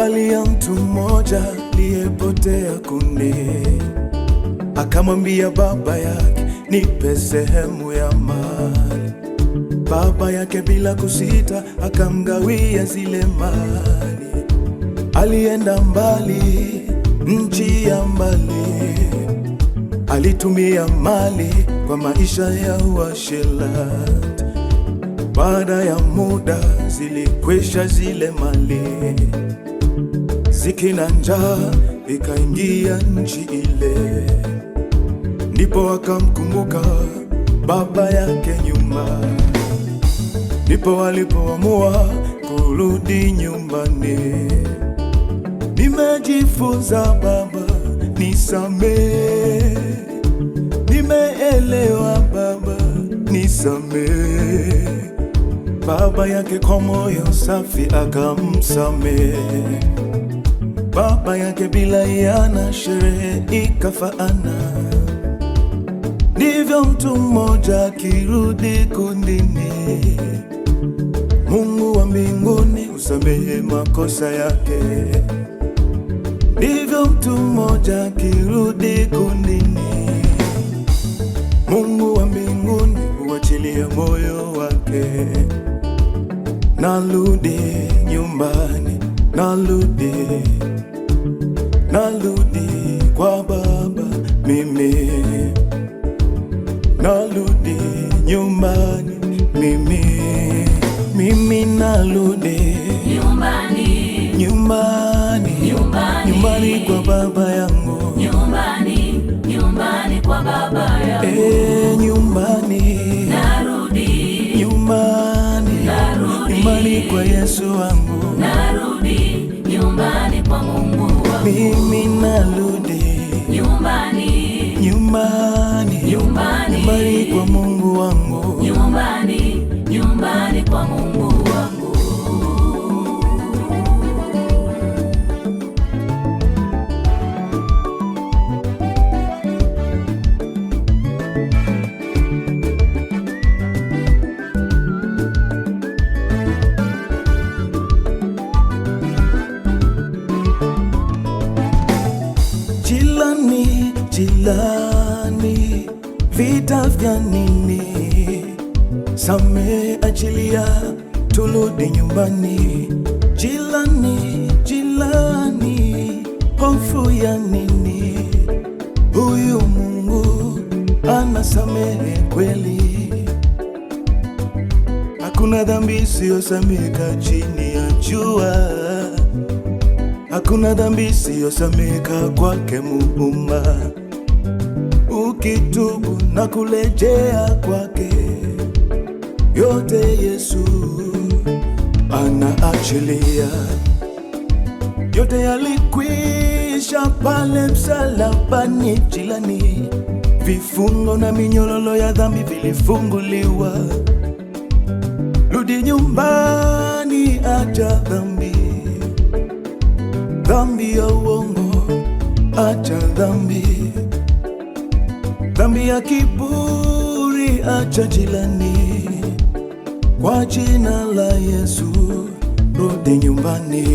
habari ya mtu mmoja aliyepotea kune, akamwambia baba yake, nipe sehemu ya mali. Baba yake bila kusita akamgawia zile mali. Alienda mbali, nchi ya mbali, alitumia mali kwa maisha ya uasherati. Baada ya muda zilikwisha zile mali, ziki na njaa ikaingia nchi ile. Ndipo akamkumbuka baba yake nyuma, ndipo walipoamua kurudi nyumbani. Nimejifunza baba, nisamehe. Nimeelewa baba, nisamehe. Baba yake kwa moyo safi akamsamehe. Baba yake bila hiana, sherehe ikafaana. Ndivyo mtu mmoja akirudi kundini, Mungu wa mbinguni usamehe makosa yake. Ndivyo mtu mmoja akirudi kundini, Mungu wa mbinguni huachilia moyo wake. Narudi nyumbani, narudi kwa baba mimi. Narudi nyumbani mimi narudi nyumbani kwa baba yangu, nyumbani kwa baba yangu. Nyumbani Narudi nyumbani kwa Yesu wangu, narudi nyumbani kwa Mungu wangu. mimi narudi nyumbani kwa Mungu wangu, nyumbani kwa Mungu wangu. Jilani, vita vya nini? Samehe, achilia, turudi nyumbani. Jilani, hofu ya nini? Huyu Mungu anasamehe kweli. Hakuna dhambi isiyosameka chini ya jua, hakuna dhambi isiyosameka kwake Muumba. Ukitubu na kurejea kwake, yote Yesu anaachilia. Yote yalikwisha pale msalabani. Jilani, vifungo na minyororo ya dhambi vilifunguliwa. Rudi nyumbani, acha dhambi ya uongo, acha dhambi ya kiburi, acha jilani. Kwa jina la Yesu, rudi nyumbani.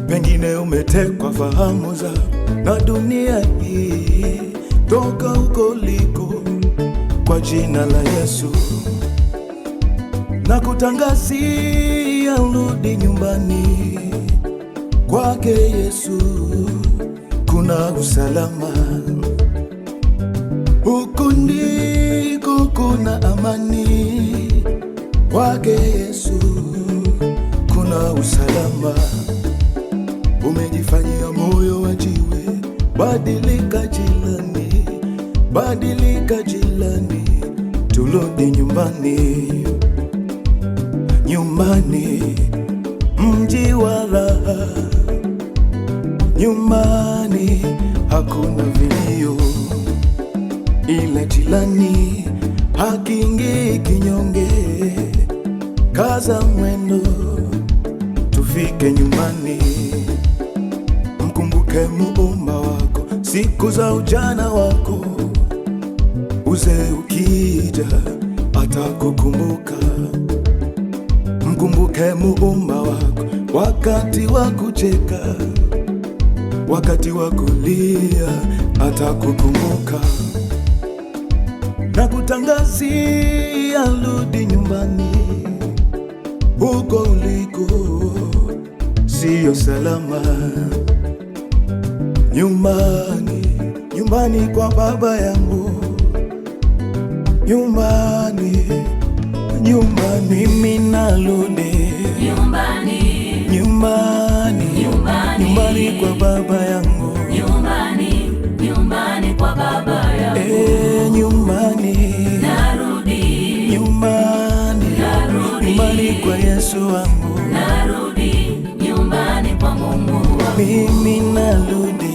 Pengine umetekwa fahamu za na dunia hii, toka huko liko. Kwa jina la Yesu na kutangazia, rudi nyumbani. Kwake Yesu kuna usalama, huku ndiko kuna amani. Kwake Yesu kuna usalama. Umejifanyia moyo wa jiwe, badilika jilani, turudi nyumbani, mji wa raha. Nyumbani hakuna vilio, ila jilani hakiingii kinyonge. Kaza mwendo, tufike nyumbani. Mkumbuke Muumba wako siku za ujana wako, uzee ukija atakukumbuka. Mkumbuke Muumba wako wakati wa kucheka, wakati wa kulia, atakukumbuka na kutangazia, rudi nyumbani. Huko uliko sio salama. Nyumbani, nyumbani kwa baba yangu, nyumbani, nyumbani. Mimi narudi nyumbani, nyumbani, nyumbani, nyumbani kwa baba yangu, nyumbani, nyumbani kwa baba yangu. Nyumbani narudi, nyumbani, narudi, nyumbani kwa Yesu wangu, narudi nyumbani kwa Mungu wangu. mimi narudi